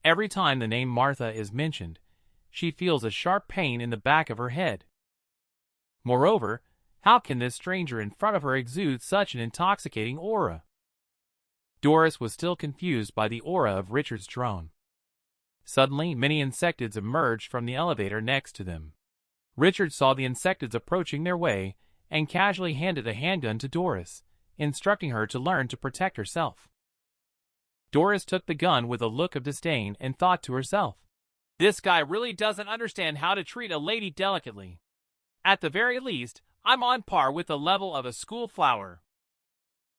Every time the name Martha is mentioned, she feels a sharp pain in the back of her head. Moreover, how can this stranger in front of her exude such an intoxicating aura? Doris was still confused by the aura of Richard's drone. Suddenly, many insectids emerged from the elevator next to them. Richard saw the insectids approaching their way and casually handed a handgun to Doris, instructing her to learn to protect herself. Doris took the gun with a look of disdain and thought to herself, "This guy really doesn't understand how to treat a lady delicately. At the very least, I'm on par with the level of a school flower.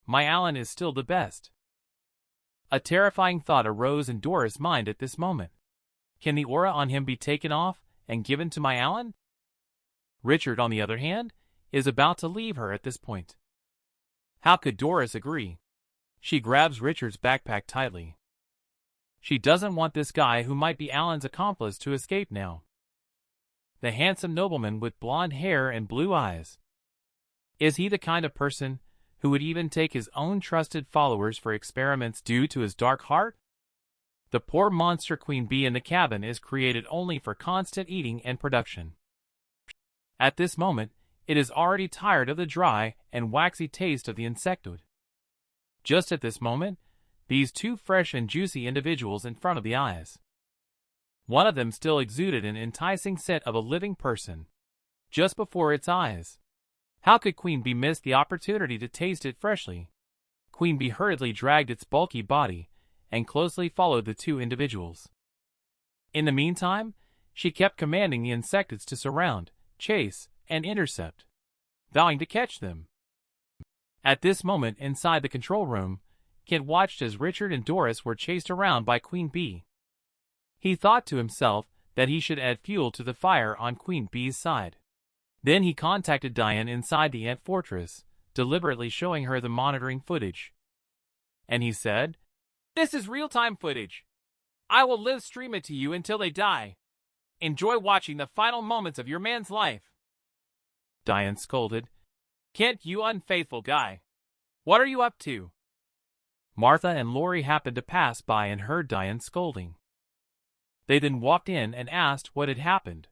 My Alan is still the best." A terrifying thought arose in Doris' mind at this moment. Can the aura on him be taken off and given to my Alan? Richard, on the other hand, is about to leave her at this point. How could Doris agree? She grabs Richard's backpack tightly. She doesn't want this guy who might be Alan's accomplice to escape now. The handsome nobleman with blonde hair and blue eyes. Is he the kind of person who would even take his own trusted followers for experiments due to his dark heart? The poor monster queen bee in the cabin is created only for constant eating and production. At this moment, it is already tired of the dry and waxy taste of the insectoid. Just at this moment, these two fresh and juicy individuals in front of the eyes. One of them still exuded an enticing scent of a living person. Just before its eyes. How could Queen Bee miss the opportunity to taste it freshly? Queen Bee hurriedly dragged its bulky body and closely followed the two individuals. In the meantime, she kept commanding the insectids to surround, chase, and intercept, vowing to catch them. At this moment inside the control room, Kent watched as Richard and Doris were chased around by Queen Bee. He thought to himself that he should add fuel to the fire on Queen Bee's side. Then he contacted Diane inside the ant fortress, deliberately showing her the monitoring footage. And he said, "This is real-time footage. I will live stream it to you until they die. Enjoy watching the final moments of your man's life." Diane scolded, "Kent, you unfaithful guy. What are you up to?" Martha and Laurie happened to pass by and heard Diane scolding. They then walked in and asked what had happened.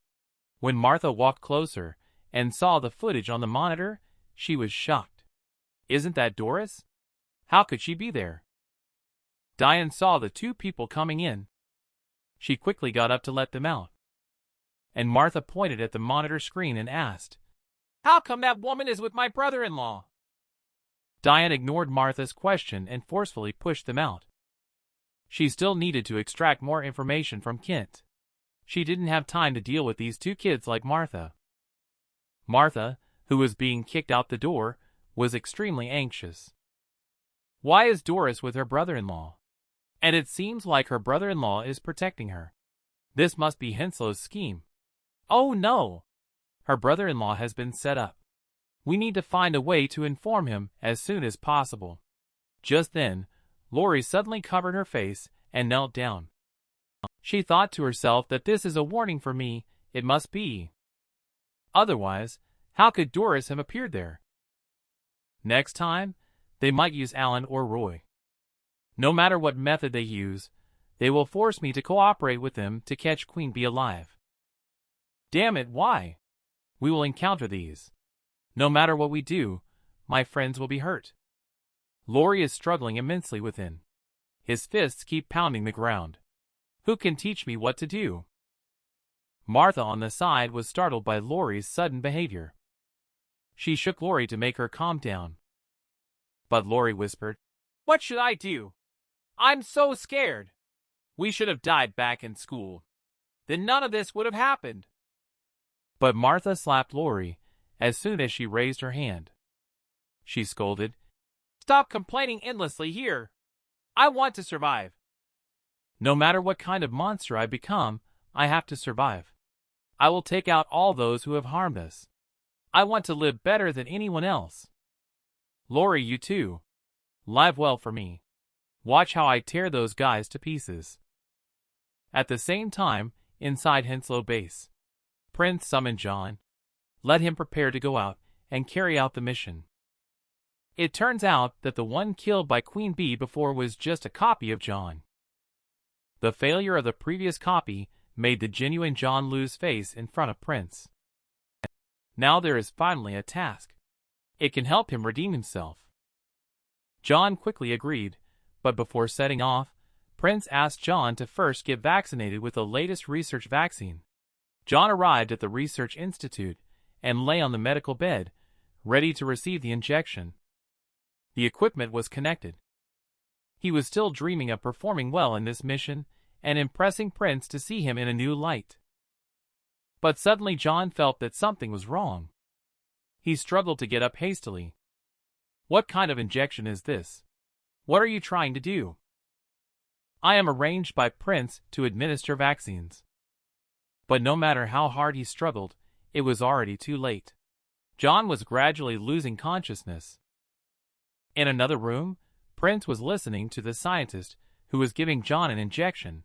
When Martha walked closer and saw the footage on the monitor, she was shocked. "Isn't that Doris? How could she be there?" Diane saw the two people coming in. She quickly got up to let them out. And Martha pointed at the monitor screen and asked, "How come that woman is with my brother-in-law?" Diane ignored Martha's question and forcefully pushed them out. She still needed to extract more information from Kent. She didn't have time to deal with these two kids like Martha. Martha, who was being kicked out the door, was extremely anxious. Why is Doris with her brother-in-law? And it seems like her brother-in-law is protecting her. This must be Henslow's scheme. Oh no! Her brother-in-law has been set up. We need to find a way to inform him as soon as possible. Just then, Laurie suddenly covered her face and knelt down. She thought to herself that this is a warning for me, it must be. Otherwise, how could Doris have appeared there? Next time, they might use Alan or Roy. No matter what method they use, they will force me to cooperate with them to catch Queen Bee alive. Damn it, why? We will encounter these. No matter what we do, my friends will be hurt. Laurie is struggling immensely within. His fists keep pounding the ground. Who can teach me what to do? Martha on the side was startled by Laurie's sudden behavior. She shook Laurie to make her calm down. But Laurie whispered, "What should I do? I'm so scared. We should have died back in school. Then none of this would have happened." But Martha slapped Laurie as soon as she raised her hand. She scolded, "Stop complaining endlessly here. I want to survive. No matter what kind of monster I become, I have to survive. I will take out all those who have harmed us. I want to live better than anyone else. Laurie, you too. Live well for me. Watch how I tear those guys to pieces." At the same time, inside Henslow Base, Prince summoned John. Let him prepare to go out and carry out the mission. It turns out that the one killed by Queen Bee before was just a copy of John. The failure of the previous copy made the genuine John lose face in front of Prince. Now there is finally a task. It can help him redeem himself. John quickly agreed, but before setting off, Prince asked John to first get vaccinated with the latest research vaccine. John arrived at the research institute and lay on the medical bed, ready to receive the injection. The equipment was connected. He was still dreaming of performing well in this mission and impressing Prince to see him in a new light. But suddenly John felt that something was wrong. He struggled to get up hastily. What kind of injection is this? What are you trying to do? I am arranged by Prince to administer vaccines. But no matter how hard he struggled, it was already too late. John was gradually losing consciousness. In another room, Prince was listening to the scientist who was giving John an injection.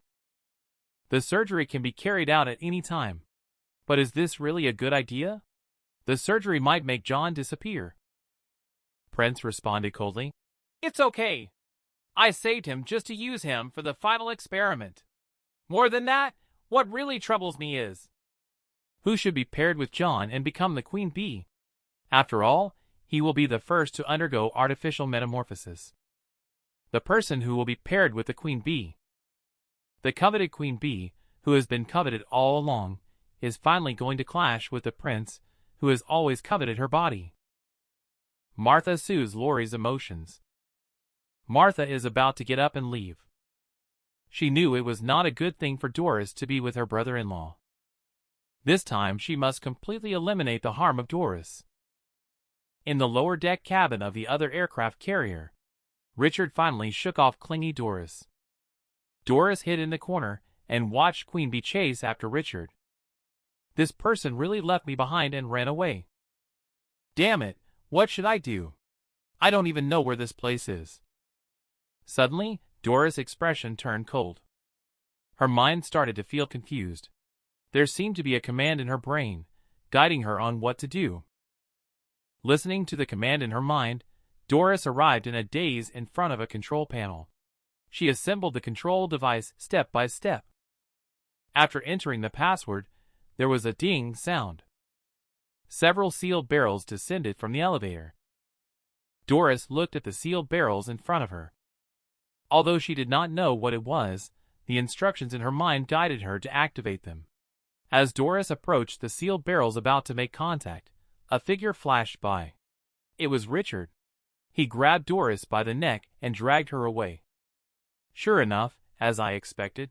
The surgery can be carried out at any time. But is this really a good idea? The surgery might make John disappear. Prince responded coldly. It's okay. I saved him just to use him for the final experiment. More than that, what really troubles me is who should be paired with John and become the queen bee. After all, he will be the first to undergo artificial metamorphosis. The person who will be paired with the queen bee. The coveted queen bee, who has been coveted all along, is finally going to clash with the prince, who has always coveted her body. Martha soothes Laurie's emotions. Martha is about to get up and leave. She knew it was not a good thing for Doris to be with her brother-in-law. This time she must completely eliminate the harm of Doris. In the lower deck cabin of the other aircraft carrier, Richard finally shook off clingy Doris. Doris hid in the corner and watched Queen Bee chase after Richard. This person really left me behind and ran away. Damn it, what should I do? I don't even know where this place is. Suddenly, Doris' expression turned cold. Her mind started to feel confused. There seemed to be a command in her brain, guiding her on what to do. Listening to the command in her mind, Doris arrived in a daze in front of a control panel. She assembled the control device step by step. After entering the password, there was a ding sound. Several sealed barrels descended from the elevator. Doris looked at the sealed barrels in front of her. Although she did not know what it was, the instructions in her mind guided her to activate them. As Doris approached the sealed barrels about to make contact, a figure flashed by. It was Richard. He grabbed Doris by the neck and dragged her away. Sure enough, as I expected,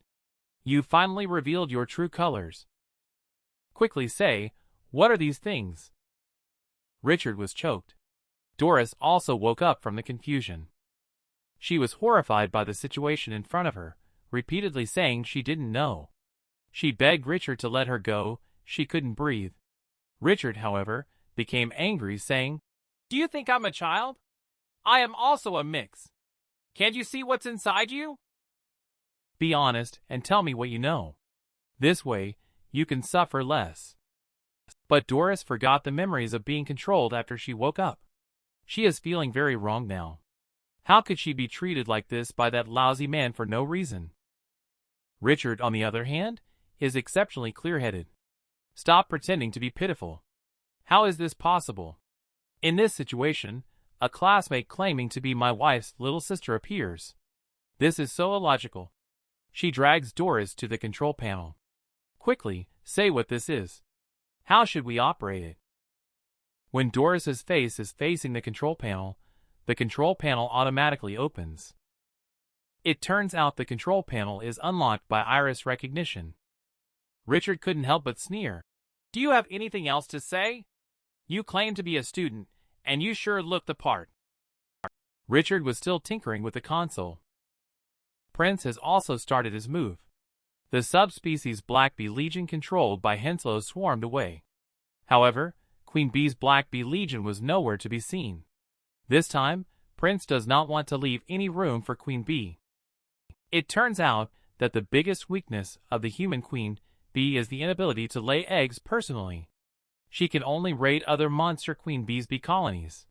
you finally revealed your true colors. Quickly say, what are these things? Richard was choked. Doris also woke up from the confusion. She was horrified by the situation in front of her, repeatedly saying she didn't know. She begged Richard to let her go, she couldn't breathe. Richard, however, became angry, saying, Do you think I'm a child? I am also a mix. Can't you see what's inside you? Be honest and tell me what you know. This way, you can suffer less. But Doris forgot the memories of being controlled after she woke up. She is feeling very wrong now. How could she be treated like this by that lousy man for no reason? Richard, on the other hand, is exceptionally clear-headed. Stop pretending to be pitiful. How is this possible? In this situation, a classmate claiming to be my wife's little sister appears. This is so illogical. She drags Doris to the control panel. Quickly, say what this is. How should we operate it? When Doris's face is facing the control panel automatically opens. It turns out the control panel is unlocked by iris recognition. Richard couldn't help but sneer. Do you have anything else to say? You claim to be a student, and you sure look the part. Richard was still tinkering with the console. Prince has also started his move. The subspecies Black Bee Legion controlled by Henslow swarmed away. However, Queen Bee's Black Bee Legion was nowhere to be seen. This time, Prince does not want to leave any room for Queen Bee. It turns out that the biggest weakness of the human Queen Bee is the inability to lay eggs personally. She can only raid other monster Queen Bees bee colonies.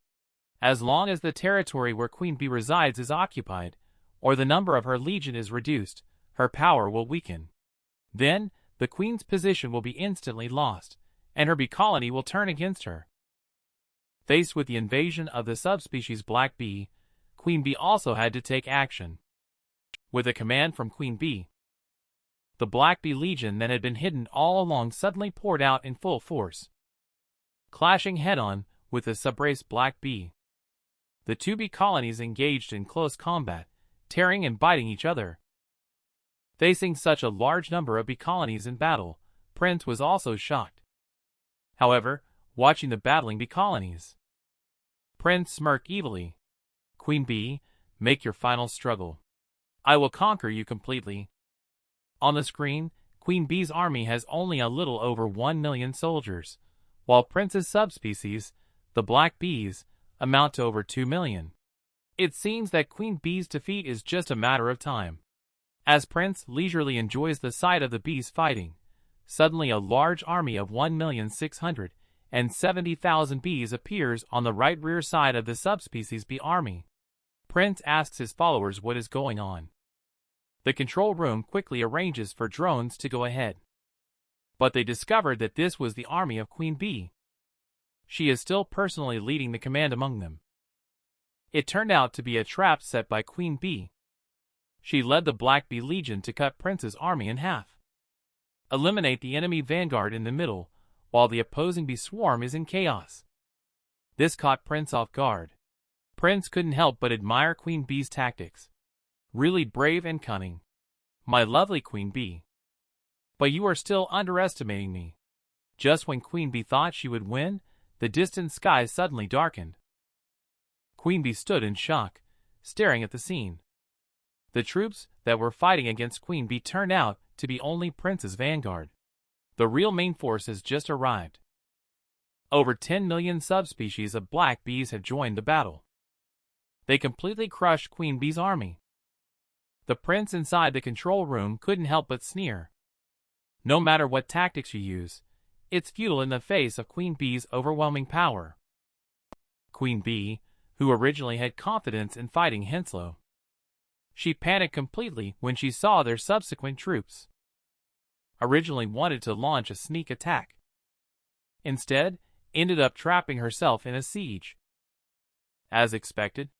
As long as the territory where Queen Bee resides is occupied, or the number of her legion is reduced, her power will weaken. Then, the queen's position will be instantly lost, and her bee colony will turn against her. Faced with the invasion of the subspecies black bee, Queen Bee also had to take action. With a command from Queen Bee, the black bee legion that had been hidden all along suddenly poured out in full force, clashing head-on with the subrace black bee. The two bee colonies engaged in close combat, tearing and biting each other. Facing such a large number of bee colonies in battle, Prince was also shocked. However, watching the battling bee colonies, Prince smirked evilly. Queen Bee, make your final struggle. I will conquer you completely. On the screen, Queen Bee's army has only a little over 1 million soldiers, while Prince's subspecies, the black bees, amount to over 2 million. It seems that Queen Bee's defeat is just a matter of time. As Prince leisurely enjoys the sight of the bees fighting, suddenly a large army of 1,670,000 bees appears on the right rear side of the subspecies bee army. Prince asks his followers what is going on. The control room quickly arranges for drones to go ahead. But they discovered that this was the army of Queen Bee. She is still personally leading the command among them. It turned out to be a trap set by Queen Bee. She led the Black Bee Legion to cut Prince's army in half, eliminate the enemy vanguard in the middle, while the opposing bee swarm is in chaos. This caught Prince off guard. Prince couldn't help but admire Queen Bee's tactics. Really brave and cunning, my lovely Queen Bee. But you are still underestimating me. Just when Queen Bee thought she would win, the distant sky suddenly darkened. Queen Bee stood in shock, staring at the scene. The troops that were fighting against Queen Bee turned out to be only Prince's vanguard. The real main force has just arrived. Over 10 million subspecies of black bees have joined the battle. They completely crushed Queen Bee's army. The prince inside the control room couldn't help but sneer. No matter what tactics you use, it's futile in the face of Queen Bee's overwhelming power. Queen Bee, who originally had confidence in fighting Henslow, she panicked completely when she saw their subsequent troops. Originally wanted to launch a sneak attack. Instead, ended up trapping herself in a siege. As expected,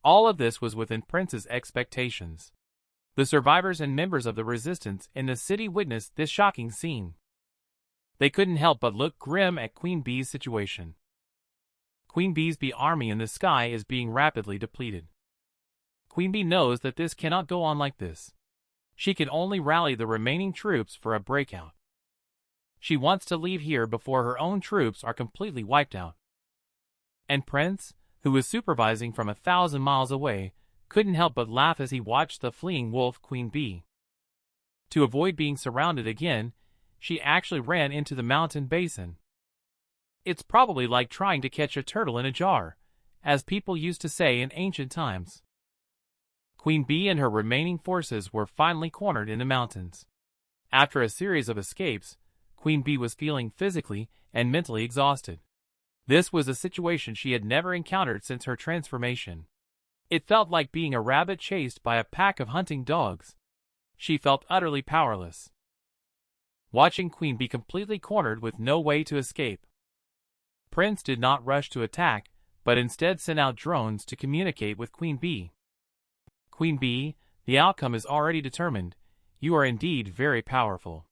all of this was within Prince's expectations. The survivors and members of the resistance in the city witnessed this shocking scene. They couldn't help but look grim at Queen Bee's situation. Queen Bee's bee army in the sky is being rapidly depleted. Queen Bee knows that this cannot go on like this. She can only rally the remaining troops for a breakout. She wants to leave here before her own troops are completely wiped out. And Prince, who was supervising from 1,000 miles away, couldn't help but laugh as he watched the fleeing wolf Queen Bee. To avoid being surrounded again, she actually ran into the mountain basin. It's probably like trying to catch a turtle in a jar, as people used to say in ancient times. Queen Bee and her remaining forces were finally cornered in the mountains. After a series of escapes, Queen Bee was feeling physically and mentally exhausted. This was a situation she had never encountered since her transformation. It felt like being a rabbit chased by a pack of hunting dogs. She felt utterly powerless. Watching Queen Bee completely cornered with no way to escape, Prince did not rush to attack, but instead sent out drones to communicate with Queen Bee. Queen Bee, the outcome is already determined. You are indeed very powerful.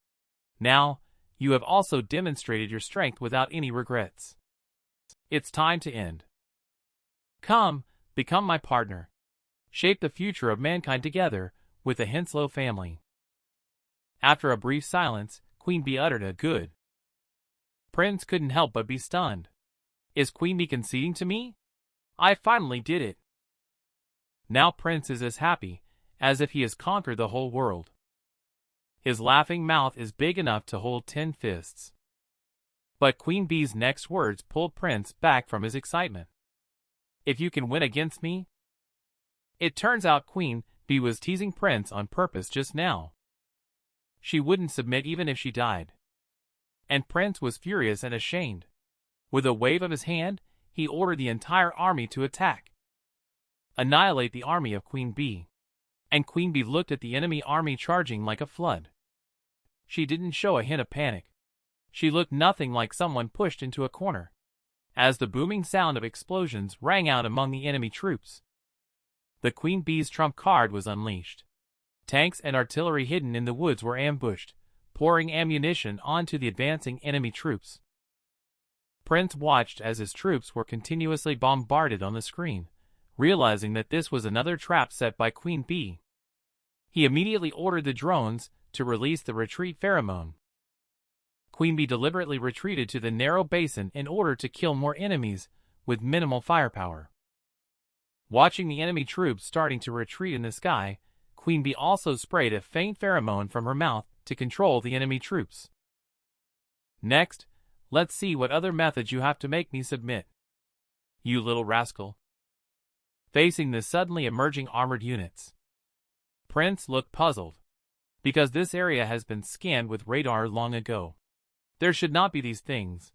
Now, you have also demonstrated your strength without any regrets. It's time to end. Come, become my partner. Shape the future of mankind together with the Henslow family. After a brief silence, Queen Bee uttered a good. Prince couldn't help but be stunned. Is Queen Bee conceding to me? I finally did it. Now Prince is as happy as if he has conquered the whole world. His laughing mouth is big enough to hold 10 fists. But Queen Bee's next words pulled Prince back from his excitement. If you can win against me? It turns out Queen Bee was teasing Prince on purpose just now. She wouldn't submit even if she died. And Prince was furious and ashamed. With a wave of his hand, he ordered the entire army to attack. Annihilate the army of Queen Bee. and Queen Bee looked at the enemy army charging like a flood. She didn't show a hint of panic. She looked nothing like someone pushed into a corner, as the booming sound of explosions rang out among the enemy troops. The Queen Bee's trump card was unleashed. Tanks and artillery hidden in the woods were ambushed, pouring ammunition onto the advancing enemy troops. Prince watched as his troops were continuously bombarded on the screen, realizing that this was another trap set by Queen Bee. He immediately ordered the drones to release the retreat pheromone. Queen Bee deliberately retreated to the narrow basin in order to kill more enemies with minimal firepower. Watching the enemy troops starting to retreat in the sky, Queen Bee also sprayed a faint pheromone from her mouth to control the enemy troops. Next, let's see what other methods you have to make me submit, you little rascal. Facing the suddenly emerging armored units, Prince looked puzzled, because this area has been scanned with radar long ago. There should not be these things.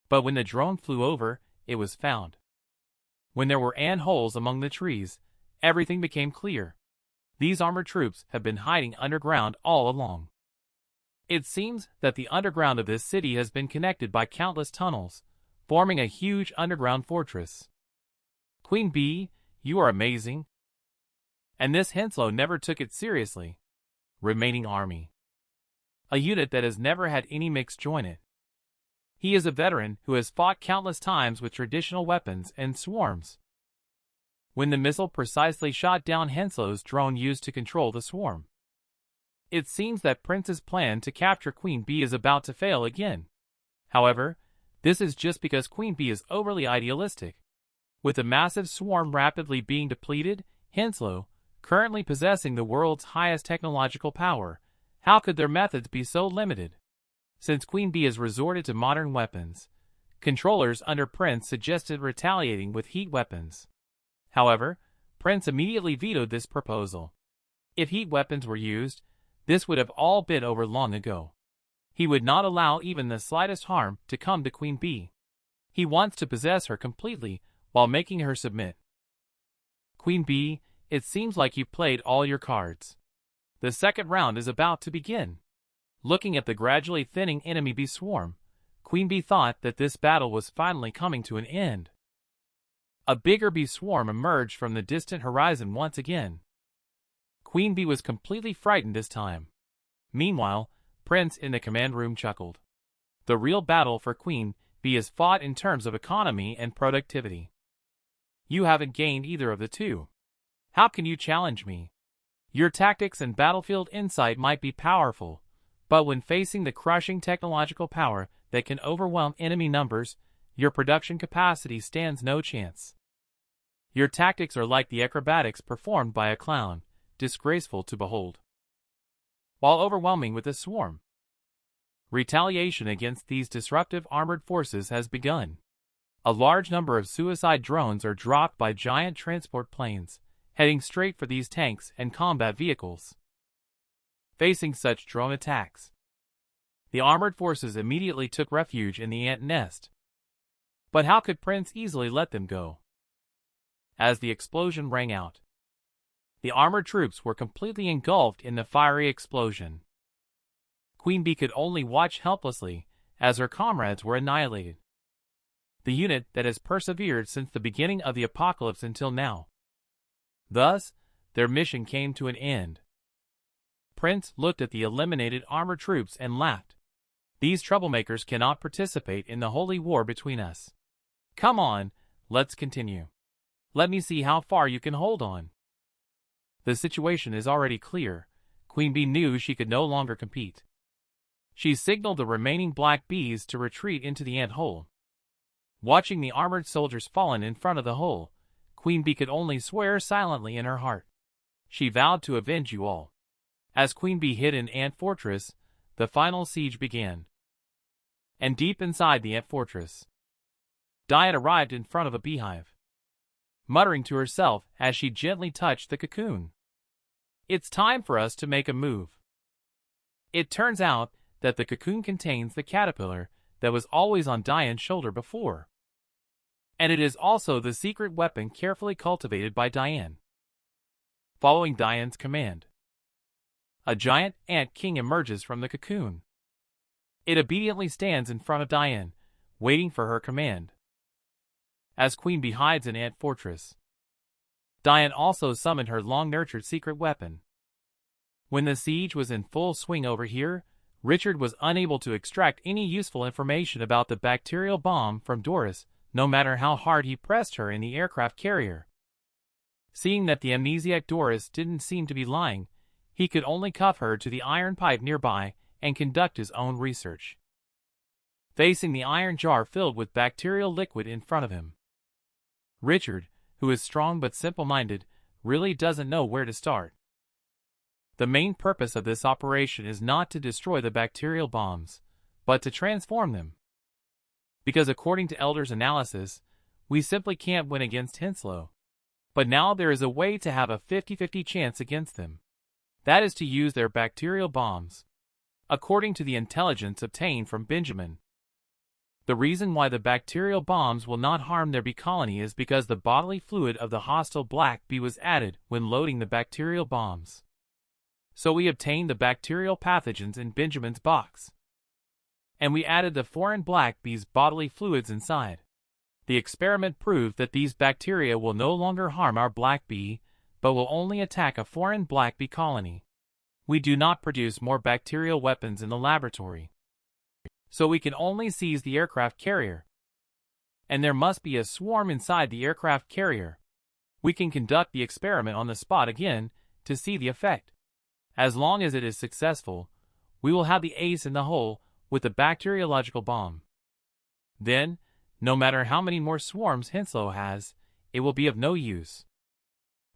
But when the drone flew over, it was found. When there were ant holes among the trees, everything became clear. These armored troops have been hiding underground all along. It seems that the underground of this city has been connected by countless tunnels, forming a huge underground fortress. Queen Bee, you are amazing. And this Henslow never took it seriously. Remaining army. A unit that has never had any mix join it. He is a veteran who has fought countless times with traditional weapons and swarms. When the missile precisely shot down Henslow's drone used to control the swarm. It seems that Prince's plan to capture Queen Bee is about to fail again. However, this is just because Queen Bee is overly idealistic. With the massive swarm rapidly being depleted, Henslow, currently possessing the world's highest technological power, how could their methods be so limited? Since Queen Bee has resorted to modern weapons, controllers under Prince suggested retaliating with heat weapons. However, Prince immediately vetoed this proposal. If heat weapons were used, this would have all been over long ago. He would not allow even the slightest harm to come to Queen Bee. He wants to possess her completely while making her submit. Queen Bee, it seems like you played all your cards. The second round is about to begin. Looking at the gradually thinning enemy bee swarm, Queen Bee thought that this battle was finally coming to an end. A bigger bee swarm emerged from the distant horizon once again. Queen Bee was completely frightened this time. Meanwhile, Prince in the command room chuckled. The real battle for Queen Bee is fought in terms of economy and productivity. You haven't gained either of the two. How can you challenge me? Your tactics and battlefield insight might be powerful, but when facing the crushing technological power that can overwhelm enemy numbers, your production capacity stands no chance. Your tactics are like the acrobatics performed by a clown, disgraceful to behold. While overwhelming with a swarm, retaliation against these disruptive armored forces has begun. A large number of suicide drones are dropped by giant transport planes, heading straight for these tanks and combat vehicles. Facing such drone attacks, the armored forces immediately took refuge in the ant nest. But how could Prince easily let them go? As the explosion rang out, the armored troops were completely engulfed in the fiery explosion. Queen Bee could only watch helplessly as her comrades were annihilated. The unit that has persevered since the beginning of the apocalypse until now. Thus, their mission came to an end. Prince looked at the eliminated armored troops and laughed. These troublemakers cannot participate in the holy war between us. Come on, let's continue. Let me see how far you can hold on. The situation is already clear. Queen Bee knew she could no longer compete. She signaled the remaining black bees to retreat into the ant hole. Watching the armored soldiers fallen in front of the hole, Queen Bee could only swear silently in her heart. She vowed to avenge you all. As Queen Bee hid in Ant Fortress, the final siege began. And deep inside the Ant Fortress, Diane arrived in front of a beehive, muttering to herself as she gently touched the cocoon. It's time for us to make a move. It turns out that the cocoon contains the caterpillar that was always on Diane's shoulder before. And it is also the secret weapon carefully cultivated by Diane. Following Diane's command, a giant ant king emerges from the cocoon. It obediently stands in front of Diane, waiting for her command. As Queen Bee hides in Ant Fortress, Diane also summoned her long-nurtured secret weapon. When the siege was in full swing over here, Richard was unable to extract any useful information about the bacterial bomb from Doris, no matter how hard he pressed her in the aircraft carrier. Seeing that the amnesiac Doris didn't seem to be lying, he could only cuff her to the iron pipe nearby and conduct his own research. Facing the iron jar filled with bacterial liquid in front of him, Richard, who is strong but simple-minded, really doesn't know where to start. The main purpose of this operation is not to destroy the bacterial bombs, but to transform them. Because according to Elder's analysis, we simply can't win against Henslow. But now there is a way to have a 50-50 chance against them. That is to use their bacterial bombs. According to the intelligence obtained from Benjamin, the reason why the bacterial bombs will not harm their bee colony is because the bodily fluid of the hostile black bee was added when loading the bacterial bombs. So we obtained the bacterial pathogens in Benjamin's box. And we added the foreign black bee's bodily fluids inside. The experiment proved that these bacteria will no longer harm our black bee, but will only attack a foreign black bee colony. We do not produce more bacterial weapons in the laboratory. So we can only seize the aircraft carrier. And there must be a swarm inside the aircraft carrier. We can conduct the experiment on the spot again to see the effect. As long as it is successful, we will have the ace in the hole with the bacteriological bomb. Then, no matter how many more swarms Henslow has, it will be of no use.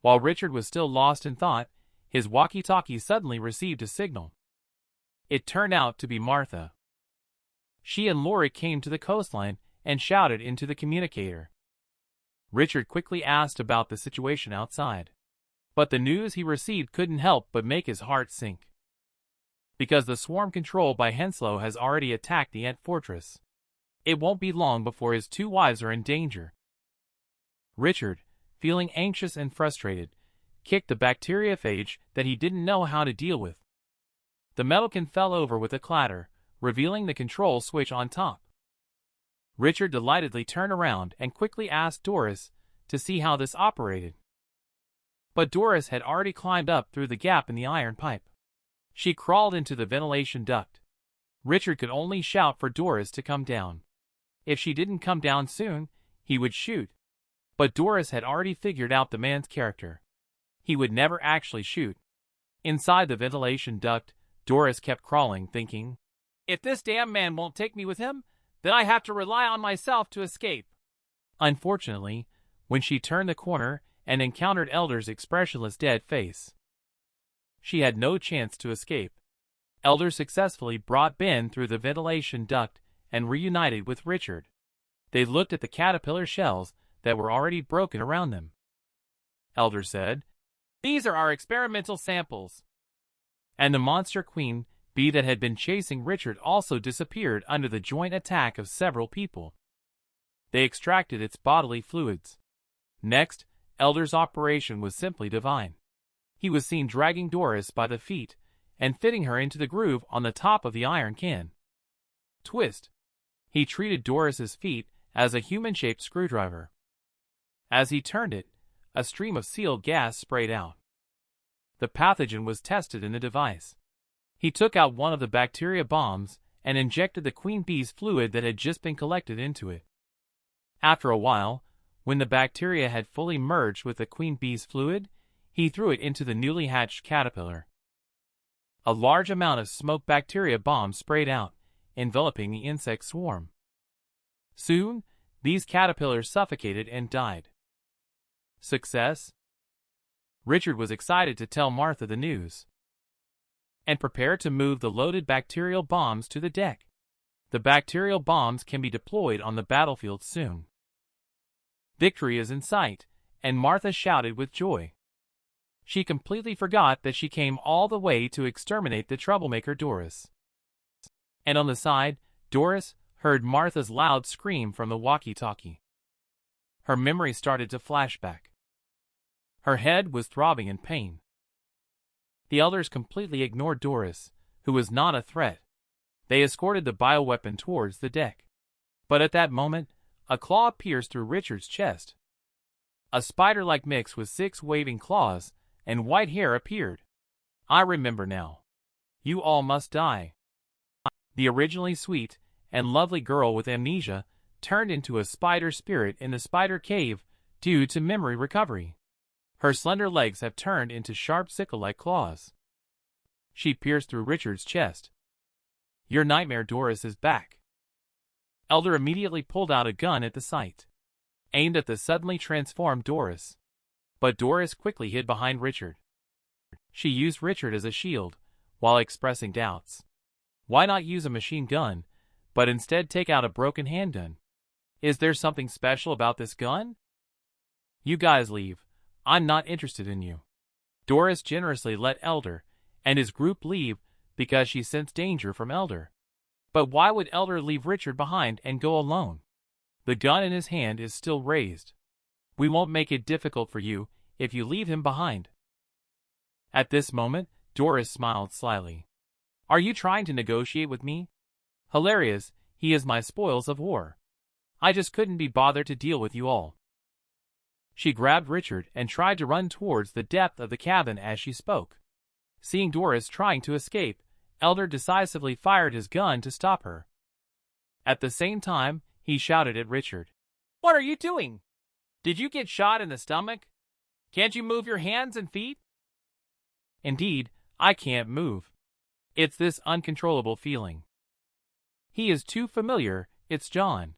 While Richard was still lost in thought, his walkie-talkie suddenly received a signal. It turned out to be Martha. She and Lori came to the coastline and shouted into the communicator. Richard quickly asked about the situation outside. But the news he received couldn't help but make his heart sink. Because the swarm controlled by Henslow has already attacked the Ant Fortress. It won't be long before his 2 wives are in danger. Richard, feeling anxious and frustrated, kicked the bacteriophage that he didn't know how to deal with. The metal can fell over with a clatter, revealing the control switch on top. Richard delightedly turned around and quickly asked Doris to see how this operated. But Doris had already climbed up through the gap in the iron pipe. She crawled into the ventilation duct. Richard could only shout for Doris to come down. If she didn't come down soon, he would shoot. But Doris had already figured out the man's character. He would never actually shoot. Inside the ventilation duct, Doris kept crawling, thinking, "If this damn man won't take me with him, then I have to rely on myself to escape." Unfortunately, when she turned the corner and encountered Elder's expressionless dead face, she had no chance to escape. Elder successfully brought Ben through the ventilation duct and reunited with Richard. They looked at the caterpillar shells that were already broken around them. Elder said, "These are our experimental samples." And the monster queen bee that had been chasing Richard also disappeared under the joint attack of several people. They extracted its bodily fluids. Next, Elder's operation was simply divine. He was seen dragging Doris by the feet and fitting her into the groove on the top of the iron can. Twist. He treated Doris's feet as a human-shaped screwdriver. As he turned it, a stream of sealed gas sprayed out. The pathogen was tested in the device. He took out one of the bacteria bombs and injected the queen bee's fluid that had just been collected into it. After a while, when the bacteria had fully merged with the queen bee's fluid, he threw it into the newly hatched caterpillar. A large amount of smoke bacteria bombs sprayed out, enveloping the insect swarm. Soon, these caterpillars suffocated and died. Success? Richard was excited to tell Martha the news and prepared to move the loaded bacterial bombs to the deck. The bacterial bombs can be deployed on the battlefield soon. Victory is in sight, and Martha shouted with joy. She completely forgot that she came all the way to exterminate the troublemaker Doris. And on the side, Doris heard Martha's loud scream from the walkie-talkie. Her memory started to flash back. Her head was throbbing in pain. The elders completely ignored Doris, who was not a threat. They escorted the bioweapon towards the deck. But at that moment, a claw pierced through Richard's chest. A spider-like mix with 6 waving claws and white hair appeared. I remember now. You all must die. The originally sweet and lovely girl with amnesia turned into a spider spirit in the spider cave due to memory recovery. Her slender legs have turned into sharp sickle-like claws. She pierced through Richard's chest. Your nightmare Doris is back. Elder immediately pulled out a gun at the sight, aimed at the suddenly transformed Doris. But Doris quickly hid behind Richard. She used Richard as a shield, while expressing doubts. Why not use a machine gun, but instead take out a broken handgun? Is there something special about this gun? You guys leave. I'm not interested in you. Doris generously let Elder and his group leave because she sensed danger from Elder. But why would Elder leave Richard behind and go alone? The gun in his hand is still raised. We won't make it difficult for you if you leave him behind. At this moment, Doris smiled slyly. Are you trying to negotiate with me? Hilarious, he is my spoils of war. I just couldn't be bothered to deal with you all. She grabbed Richard and tried to run towards the depth of the cabin as she spoke. Seeing Doris trying to escape, Elder decisively fired his gun to stop her. At the same time, he shouted at Richard. What are you doing? Did you get shot in the stomach? Can't you move your hands and feet? Indeed, I can't move. It's this uncontrollable feeling. He is too familiar, it's John.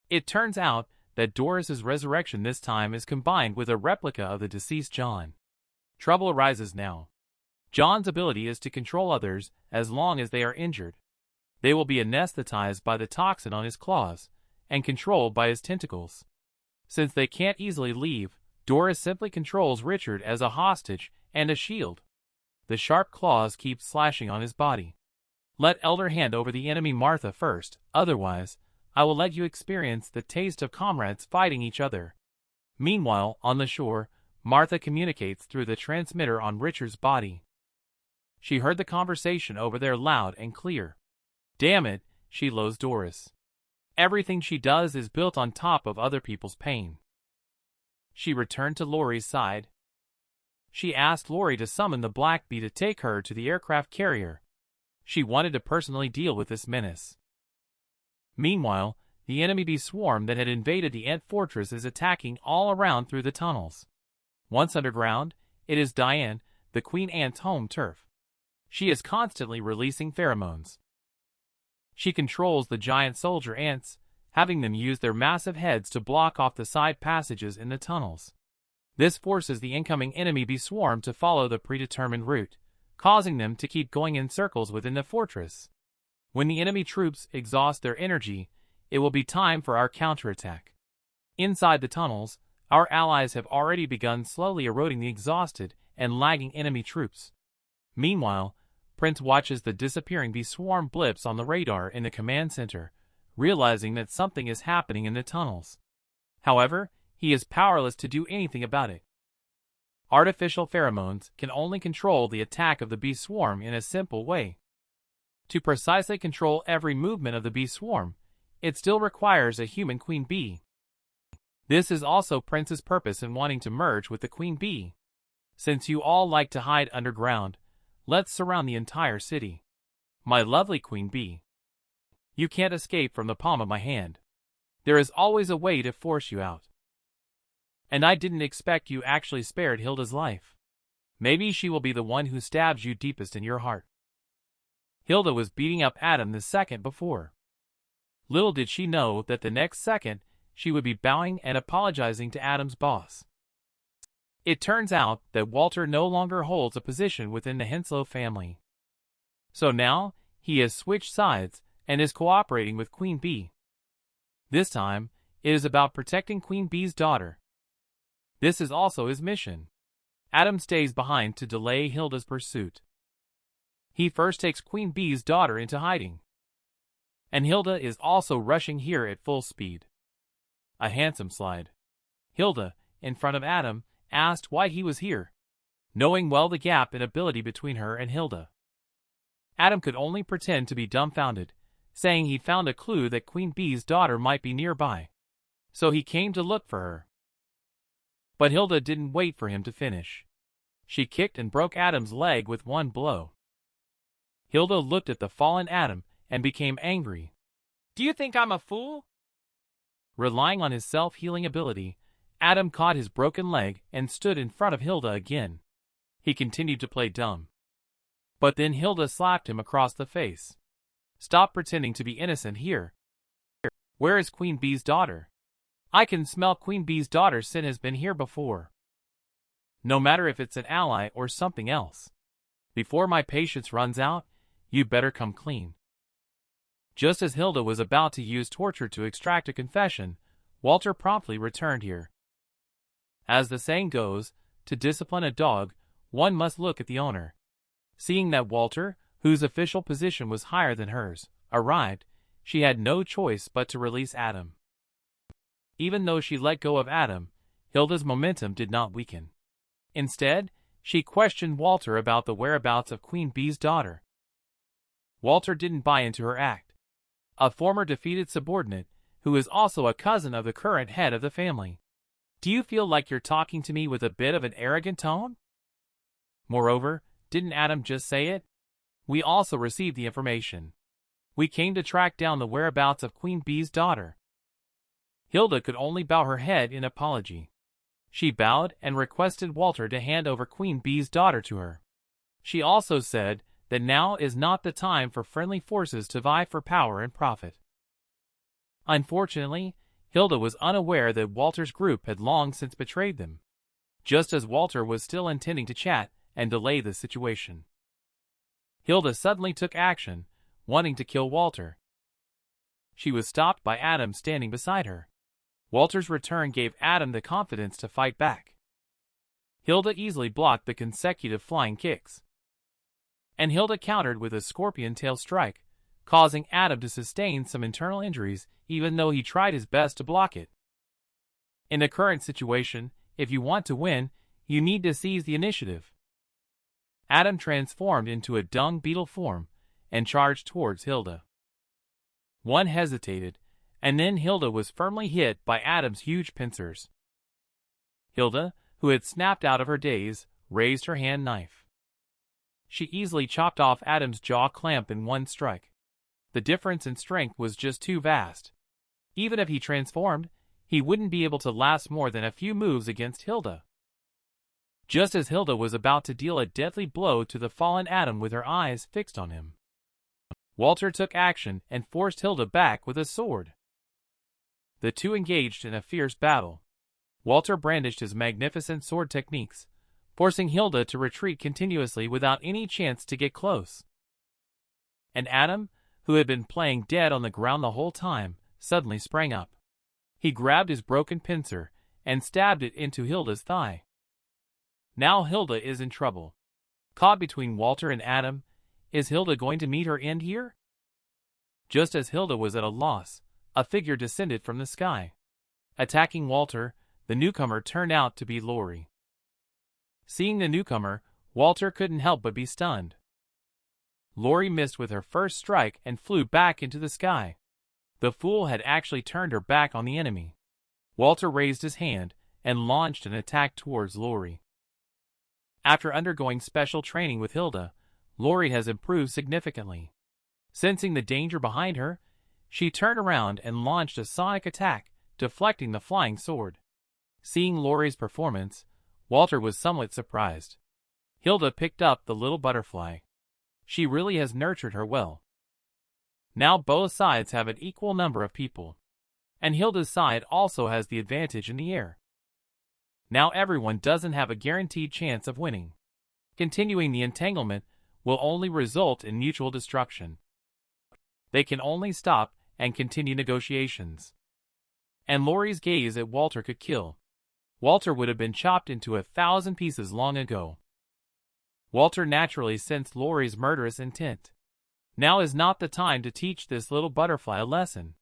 It turns out that Doris's resurrection this time is combined with a replica of the deceased John. Trouble arises now. John's ability is to control others as long as they are injured. They will be anesthetized by the toxin on his claws and controlled by his tentacles. Since they can't easily leave, Doris simply controls Richard as a hostage and a shield. The sharp claws keep slashing on his body. Let Elder hand over the enemy Martha first, otherwise, I will let you experience the taste of comrades fighting each other. Meanwhile, on the shore, Martha communicates through the transmitter on Richard's body. She heard the conversation over there loud and clear. Damn it, she loathes Doris. Everything she does is built on top of other people's pain. She returned to Laurie's side. She asked Laurie to summon the Black Bee to take her to the aircraft carrier. She wanted to personally deal with this menace. Meanwhile, the enemy bee swarm that had invaded the Ant Fortress is attacking all around through the tunnels. Once underground, it is Diane, the Queen Ant's home turf. She is constantly releasing pheromones. She controls the giant soldier ants, having them use their massive heads to block off the side passages in the tunnels. This forces the incoming enemy bee swarm to follow the predetermined route, causing them to keep going in circles within the fortress. When the enemy troops exhaust their energy, it will be time for our counterattack. Inside the tunnels, our allies have already begun slowly eroding the exhausted and lagging enemy troops. Meanwhile, Prince watches the disappearing bee swarm blips on the radar in the command center, realizing that something is happening in the tunnels. However, he is powerless to do anything about it. Artificial pheromones can only control the attack of the bee swarm in a simple way. To precisely control every movement of the bee swarm, it still requires a human queen bee. This is also Prince's purpose in wanting to merge with the queen bee. Since you all like to hide underground, let's surround the entire city. My lovely queen bee. You can't escape from the palm of my hand. There is always a way to force you out. And I didn't expect you actually spared Hilda's life. Maybe she will be the one who stabs you deepest in your heart. Hilda was beating up Adam the second before. Little did she know that the next second, she would be bowing and apologizing to Adam's boss. It turns out that Walter no longer holds a position within the Henslow family. So now, he has switched sides and is cooperating with Queen Bee. This time, it is about protecting Queen Bee's daughter. This is also his mission. Adam stays behind to delay Hilda's pursuit. He first takes Queen Bee's daughter into hiding. And Hilda is also rushing here at full speed. A handsome slide. Hilda, in front of Adam, asked why he was here, knowing well the gap in ability between her and Hilda. Adam could only pretend to be dumbfounded, saying he found a clue that Queen Bee's daughter might be nearby, so he came to look for her. But Hilda didn't wait for him to finish. She kicked and broke Adam's leg with one blow. Hilda looked at the fallen Adam and became angry. "Do you think I'm a fool?" Relying on his self-healing ability, Adam caught his broken leg and stood in front of Hilda again. He continued to play dumb. But then Hilda slapped him across the face. "Stop pretending to be innocent here. Where is Queen Bee's daughter? I can smell Queen Bee's daughter's scent has been here before. No matter if it's an ally or something else. Before my patience runs out, you better come clean." Just as Hilda was about to use torture to extract a confession, Walter promptly returned here. As the saying goes, to discipline a dog, one must look at the owner. Seeing that Walter, whose official position was higher than hers, arrived, she had no choice but to release Adam. Even though she let go of Adam, Hilda's momentum did not weaken. Instead, she questioned Walter about the whereabouts of Queen Bee's daughter. Walter didn't buy into her act. A former defeated subordinate, who is also a cousin of the current head of the family. "Do you feel like you're talking to me with a bit of an arrogant tone? Moreover, didn't Adam just say it? We also received the information. We came to track down the whereabouts of Queen Bee's daughter." Hilda could only bow her head in apology. She bowed and requested Walter to hand over Queen Bee's daughter to her. She also said that now is not the time for friendly forces to vie for power and profit. Unfortunately, Hilda was unaware that Walter's group had long since betrayed them, just as Walter was still intending to chat and delay the situation. Hilda suddenly took action, wanting to kill Walter. She was stopped by Adam standing beside her. Walter's return gave Adam the confidence to fight back. Hilda easily blocked the consecutive flying kicks, and Hilda countered with a scorpion tail strike, causing Adam to sustain some internal injuries even though he tried his best to block it. In the current situation, if you want to win, you need to seize the initiative. Adam transformed into a dung beetle form and charged towards Hilda. One hesitated, and then Hilda was firmly hit by Adam's huge pincers. Hilda, who had snapped out of her daze, raised her hand knife. She easily chopped off Adam's jaw clamp in one strike. The difference in strength was just too vast. Even if he transformed, he wouldn't be able to last more than a few moves against Hilda. Just as Hilda was about to deal a deadly blow to the fallen Adam with her eyes fixed on him, Walter took action and forced Hilda back with a sword. The two engaged in a fierce battle. Walter brandished his magnificent sword techniques, forcing Hilda to retreat continuously without any chance to get close. And Adam, who had been playing dead on the ground the whole time, suddenly sprang up. He grabbed his broken pincer and stabbed it into Hilda's thigh. Now Hilda is in trouble. Caught between Walter and Adam, is Hilda going to meet her end here? Just as Hilda was at a loss, a figure descended from the sky. Attacking Walter, the newcomer turned out to be Lori. Seeing the newcomer, Walter couldn't help but be stunned. Lori missed with her first strike and flew back into the sky. The fool had actually turned her back on the enemy. Walter raised his hand and launched an attack towards Lori. After undergoing special training with Hilda, Lori has improved significantly. Sensing the danger behind her, she turned around and launched a sonic attack, deflecting the flying sword. Seeing Lori's performance, Walter was somewhat surprised. Hilda picked up the little butterfly. She really has nurtured her well. Now both sides have an equal number of people, and Hilda's side also has the advantage in the air. Now everyone doesn't have a guaranteed chance of winning. Continuing the entanglement will only result in mutual destruction. They can only stop and continue negotiations. And Lori's gaze at Walter could kill. Walter would have been chopped into 1,000 pieces long ago. Walter naturally sensed Lori's murderous intent. Now is not the time to teach this little butterfly a lesson.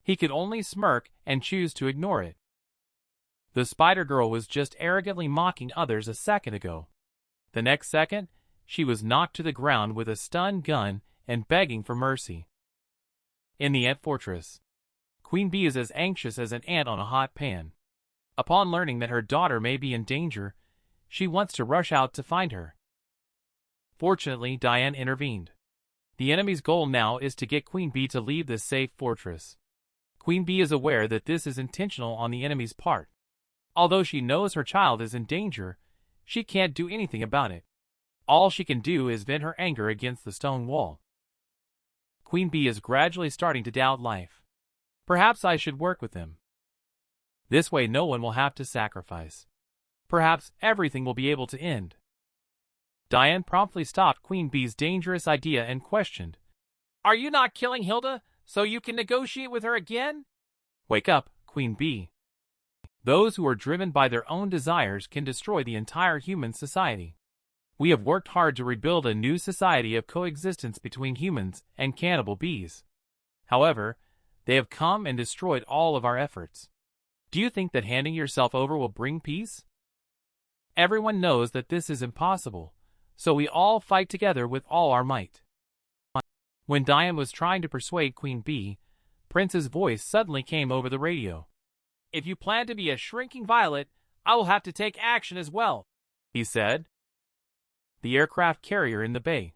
He could only smirk and choose to ignore it. The Spider Girl was just arrogantly mocking others a second ago. The next second, she was knocked to the ground with a stun gun and begging for mercy. In the ant fortress, Queen Bee is as anxious as an ant on a hot pan. Upon learning that her daughter may be in danger, she wants to rush out to find her. Fortunately, Diane intervened. The enemy's goal now is to get Queen Bee to leave this safe fortress. Queen Bee is aware that this is intentional on the enemy's part. Although she knows her child is in danger, she can't do anything about it. All she can do is vent her anger against the stone wall. Queen Bee is gradually starting to doubt life. Perhaps I should work with him. This way no one will have to sacrifice. Perhaps everything will be able to end. Diane promptly stopped Queen Bee's dangerous idea and questioned, "Are you not killing Hilda so you can negotiate with her again?" Wake up, Queen Bee. Those who are driven by their own desires can destroy the entire human society. We have worked hard to rebuild a new society of coexistence between humans and cannibal bees. However, they have come and destroyed all of our efforts. Do you think that handing yourself over will bring peace? Everyone knows that this is impossible, so we all fight together with all our might. When Diane was trying to persuade Queen Bee, Prince's voice suddenly came over the radio. "If you plan to be a shrinking violet, I will have to take action as well," he said. "The aircraft carrier in the bay.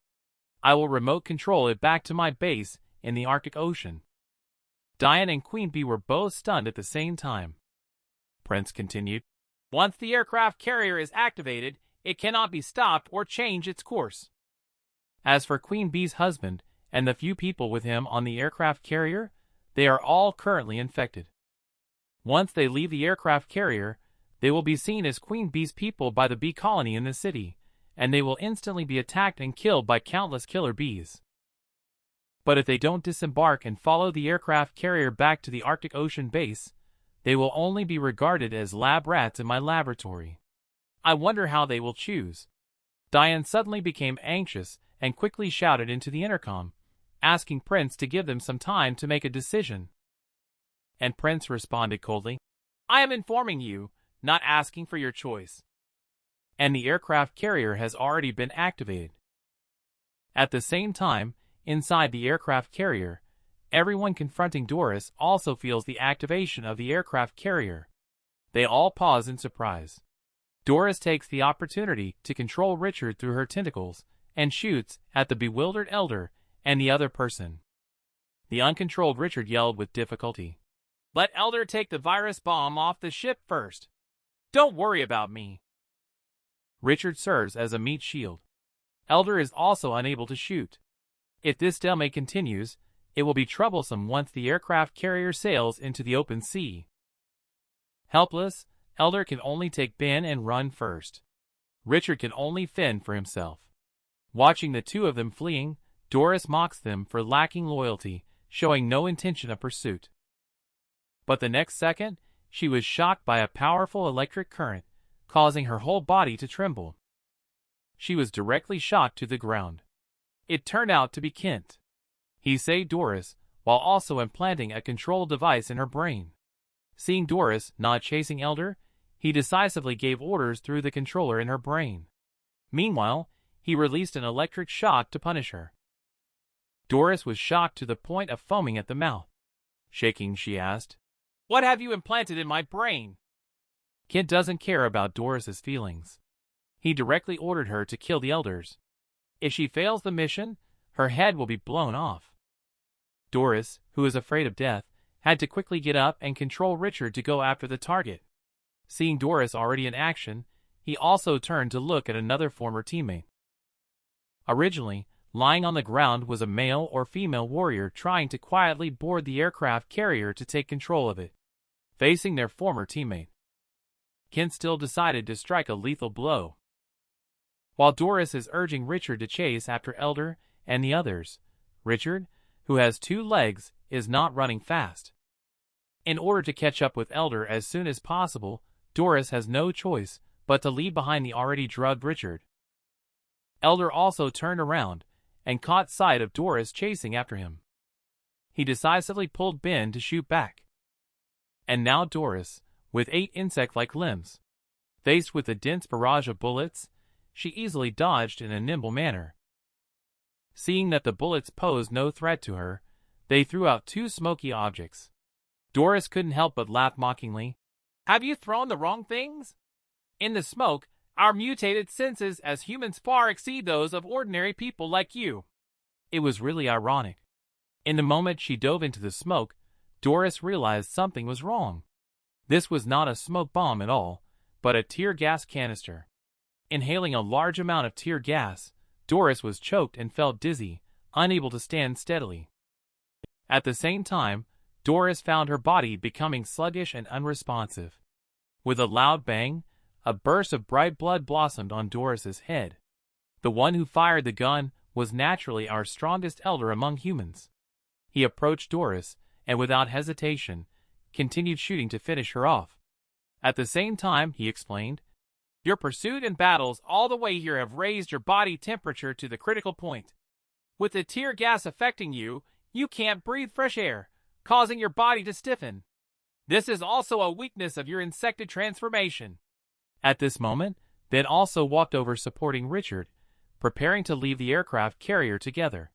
I will remote control it back to my base in the Arctic Ocean." Diane and Queen Bee were both stunned at the same time. Prince continued, "Once the aircraft carrier is activated, it cannot be stopped or change its course." As for Queen Bee's husband and the few people with him on the aircraft carrier, they are all currently infected. Once they leave the aircraft carrier, they will be seen as Queen Bee's people by the bee colony in the city, and they will instantly be attacked and killed by countless killer bees. But if they don't disembark and follow the aircraft carrier back to the Arctic Ocean base, they will only be regarded as lab rats in my laboratory. I wonder how they will choose. Diane suddenly became anxious and quickly shouted into the intercom, asking Prince to give them some time to make a decision. And Prince responded coldly, "I am informing you, not asking for your choice." And the aircraft carrier has already been activated. At the same time, inside the aircraft carrier, everyone confronting Doris also feels the activation of the aircraft carrier. They all pause in surprise. Doris takes the opportunity to control Richard through her tentacles and shoots at the bewildered elder and the other person. The uncontrolled Richard yelled with difficulty, "Let Elder take the virus bomb off the ship first. Don't worry about me." Richard serves as a meat shield. Elder is also unable to shoot. If this stalemate continues, it will be troublesome once the aircraft carrier sails into the open sea. Helpless, Elder can only take Ben and run first. Richard can only fend for himself. Watching the two of them fleeing, Doris mocks them for lacking loyalty, showing no intention of pursuit. But the next second, she was shocked by a powerful electric current, causing her whole body to tremble. She was directly shot to the ground. It turned out to be Kent. He saved Doris, while also implanting a control device in her brain. Seeing Doris not chasing Elder, he decisively gave orders through the controller in her brain. Meanwhile, he released an electric shock to punish her. Doris was shocked to the point of foaming at the mouth. Shaking, she asked, "What have you implanted in my brain?" Kent doesn't care about Doris's feelings. He directly ordered her to kill the elders. If she fails the mission, her head will be blown off. Doris, who is afraid of death, had to quickly get up and control Richard to go after the target. Seeing Doris already in action, he also turned to look at another former teammate. Originally, lying on the ground was a male or female warrior trying to quietly board the aircraft carrier to take control of it, facing their former teammate. Kent still decided to strike a lethal blow. While Doris is urging Richard to chase after Elder and the others, Richard, who has 2 legs, is not running fast. In order to catch up with Elder as soon as possible, Doris has no choice but to leave behind the already drugged Richard. Elder also turned around and caught sight of Doris chasing after him. He decisively pulled Ben to shoot back. And now Doris, with 8 insect-like limbs. Faced with a dense barrage of bullets, she easily dodged in a nimble manner. Seeing that the bullets posed no threat to her, they threw out 2 smoky objects. Doris couldn't help but laugh mockingly. "Have you thrown the wrong things? In the smoke, our mutated senses as humans far exceed those of ordinary people like you." It was really ironic. In the moment she dove into the smoke, Doris realized something was wrong. This was not a smoke bomb at all, but a tear gas canister. Inhaling a large amount of tear gas, Doris was choked and felt dizzy, unable to stand steadily. At the same time, Doris found her body becoming sluggish and unresponsive. With a loud bang, a burst of bright blood blossomed on Doris's head. The one who fired the gun was naturally our strongest elder among humans. He approached Doris, and without hesitation, continued shooting to finish her off. At the same time, he explained, "Your pursuit and battles all the way here have raised your body temperature to the critical point. With the tear gas affecting you, you can't breathe fresh air, causing your body to stiffen. This is also a weakness of your insected transformation." At this moment, Ben also walked over supporting Richard, preparing to leave the aircraft carrier together.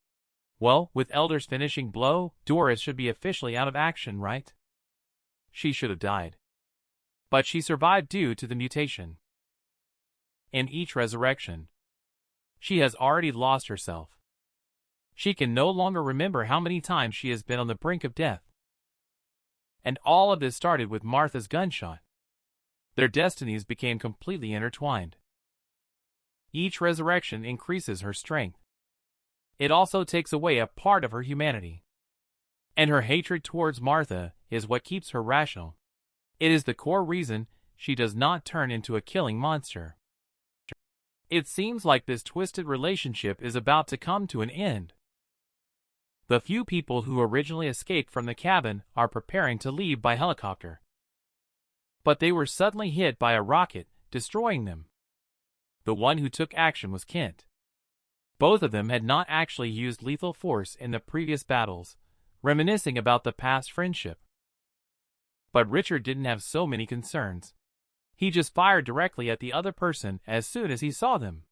Well, with Elder's finishing blow, Doris should be officially out of action, right? She should have died. But she survived due to the mutation. In each resurrection, she has already lost herself. She can no longer remember how many times she has been on the brink of death. And all of this started with Martha's gunshot. Their destinies became completely intertwined. Each resurrection increases her strength. It also takes away a part of her humanity. And her hatred towards Martha is what keeps her rational. It is the core reason she does not turn into a killing monster. It seems like this twisted relationship is about to come to an end. The few people who originally escaped from the cabin are preparing to leave by helicopter. But they were suddenly hit by a rocket, destroying them. The one who took action was Kent. Both of them had not actually used lethal force in the previous battles, reminiscing about the past friendship. But Richard didn't have so many concerns. He just fired directly at the other person as soon as he saw them.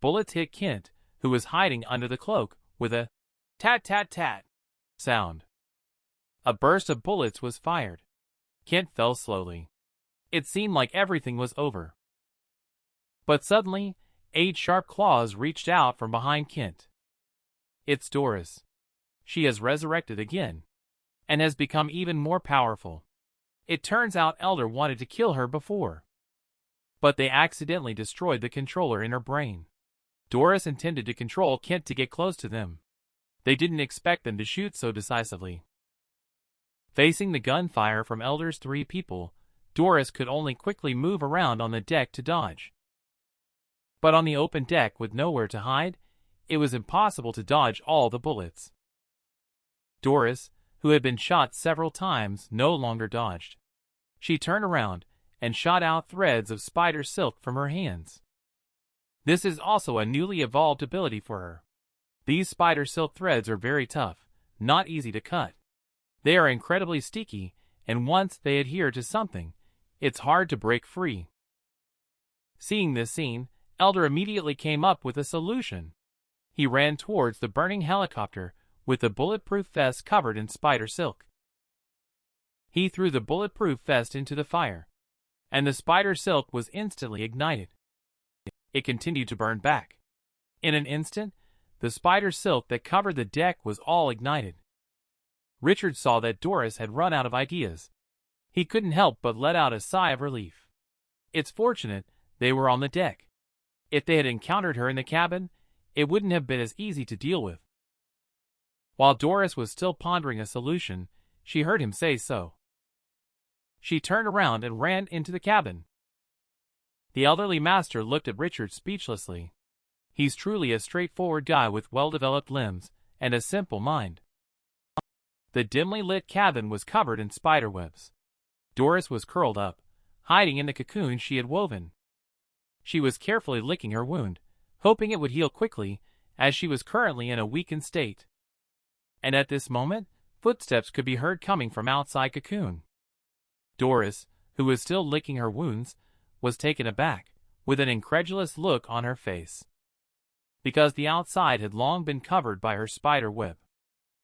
Bullets hit Kent, who was hiding under the cloak, with a tat-tat-tat sound. A burst of bullets was fired. Kent fell slowly. It seemed like everything was over. But suddenly, 8 sharp claws reached out from behind Kent. It's Doris. She has resurrected again, and has become even more powerful. It turns out Elder wanted to kill her before, but they accidentally destroyed the controller in her brain. Doris intended to control Kent to get close to them. They didn't expect them to shoot so decisively. Facing the gunfire from Elder's 3 people, Doris could only quickly move around on the deck to dodge. But on the open deck with nowhere to hide, it was impossible to dodge all the bullets. Doris, who had been shot several times, no longer dodged. She turned around and shot out threads of spider silk from her hands. This is also a newly evolved ability for her. These spider silk threads are very tough, not easy to cut. They are incredibly sticky, and once they adhere to something, it's hard to break free. Seeing this scene, Elder immediately came up with a solution. He ran towards the burning helicopter with the bulletproof vest covered in spider silk. He threw the bulletproof vest into the fire, and the spider silk was instantly ignited. It continued to burn back. In an instant, the spider silk that covered the deck was all ignited. Richard saw that Doris had run out of ideas. He couldn't help but let out a sigh of relief. It's fortunate they were on the deck. If they had encountered her in the cabin, it wouldn't have been as easy to deal with. While Doris was still pondering a solution, she heard him say so. She turned around and ran into the cabin. The elderly master looked at Richard speechlessly. He's truly a straightforward guy with well-developed limbs and a simple mind. The dimly lit cabin was covered in spiderwebs. Doris was curled up, hiding in the cocoon she had woven. She was carefully licking her wound, hoping it would heal quickly, as she was currently in a weakened state. And at this moment, footsteps could be heard coming from outside cocoon. Doris, who was still licking her wounds, was taken aback, with an incredulous look on her face. Because the outside had long been covered by her spider web.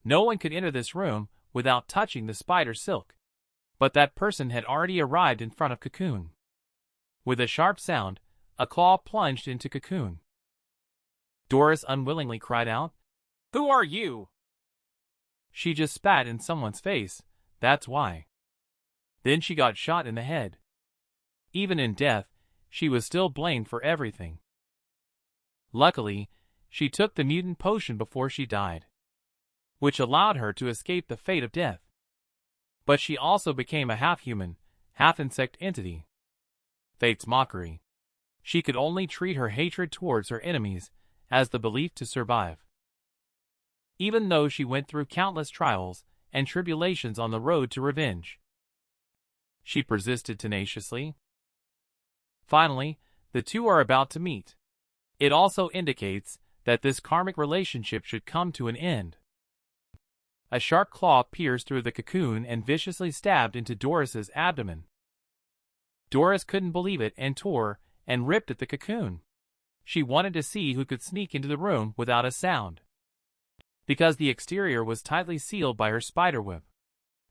No one could enter this room without touching the spider silk. But that person had already arrived in front of Cocoon. With a sharp sound, a claw plunged into Cocoon. Doris unwillingly cried out, "Who are you?" She just spat in someone's face, that's why. Then she got shot in the head. Even in death, she was still blamed for everything. Luckily, she took the mutant potion before she died, which allowed her to escape the fate of death. But she also became a half-human, half-insect entity. Fate's mockery. She could only treat her hatred towards her enemies as the belief to survive. Even though she went through countless trials and tribulations on the road to revenge, she persisted tenaciously. Finally, the two are about to meet. It also indicates that this karmic relationship should come to an end. A sharp claw pierced through the cocoon and viciously stabbed into Doris's abdomen. Doris couldn't believe it and tore and ripped at the cocoon. She wanted to see who could sneak into the room without a sound, because the exterior was tightly sealed by her spiderweb.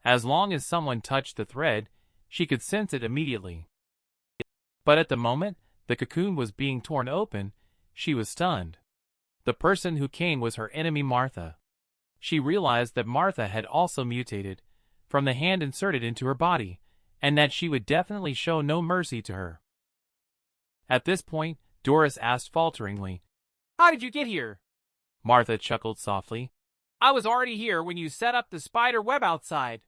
As long as someone touched the thread, she could sense it immediately. But at the moment the cocoon was being torn open, she was stunned. The person who came was her enemy Martha. She realized that Martha had also mutated from the hand inserted into her body, and that she would definitely show no mercy to her. At this point, Doris asked falteringly, "How did you get here?" Martha chuckled softly. "I was already here when you set up the spider web outside."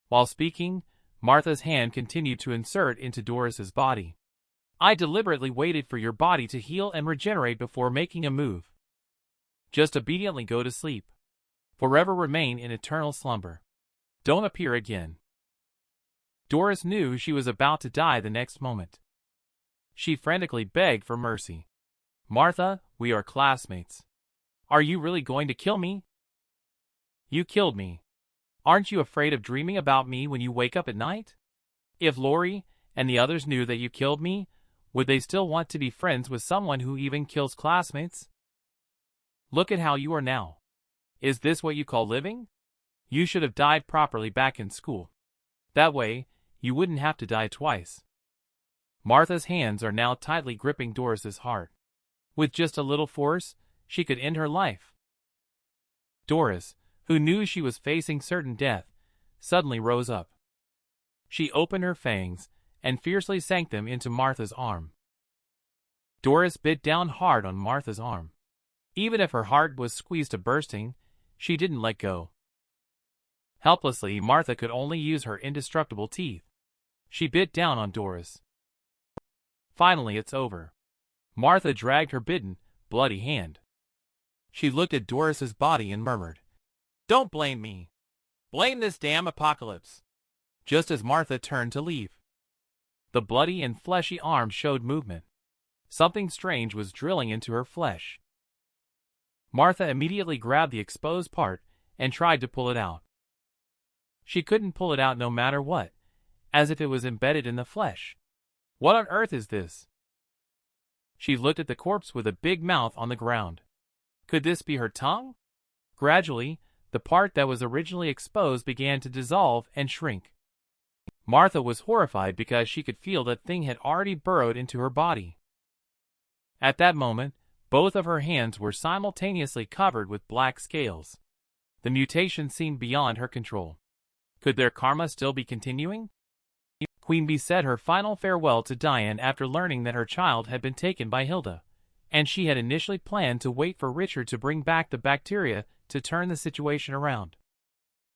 While speaking, Martha's hand continued to insert into Doris's body. "I deliberately waited for your body to heal and regenerate before making a move. Just obediently go to sleep. Forever remain in eternal slumber. Don't appear again." Doris knew she was about to die the next moment. She frantically begged for mercy. "Martha, we are classmates. Are you really going to kill me? You killed me. Aren't you afraid of dreaming about me when you wake up at night? If Lori and the others knew that you killed me, would they still want to be friends with someone who even kills classmates? Look at how you are now. Is this what you call living? You should have died properly back in school. That way, you wouldn't have to die twice." Martha's hands are now tightly gripping Doris's heart. With just a little force, she could end her life. Doris, who knew she was facing certain death, suddenly rose up. She opened her fangs and fiercely sank them into Martha's arm. Doris bit down hard on Martha's arm. Even if her heart was squeezed to bursting, she didn't let go. Helplessly, Martha could only use her indestructible teeth. She bit down on Doris. Finally, it's over. Martha dragged her bitten, bloody hand. She looked at Doris's body and murmured, "Don't blame me. Blame this damn apocalypse." Just as Martha turned to leave, the bloody and fleshy arm showed movement. Something strange was drilling into her flesh. Martha immediately grabbed the exposed part and tried to pull it out. She couldn't pull it out no matter what, as if it was embedded in the flesh. What on earth is this? She looked at the corpse with a big mouth on the ground. Could this be her tongue? Gradually, the part that was originally exposed began to dissolve and shrink. Martha was horrified because she could feel that thing had already burrowed into her body. At that moment, both of her hands were simultaneously covered with black scales. The mutation seemed beyond her control. Could their karma still be continuing? Queen Bee said her final farewell to Diane after learning that her child had been taken by Hilda, and she had initially planned to wait for Richard to bring back the bacteria to turn the situation around.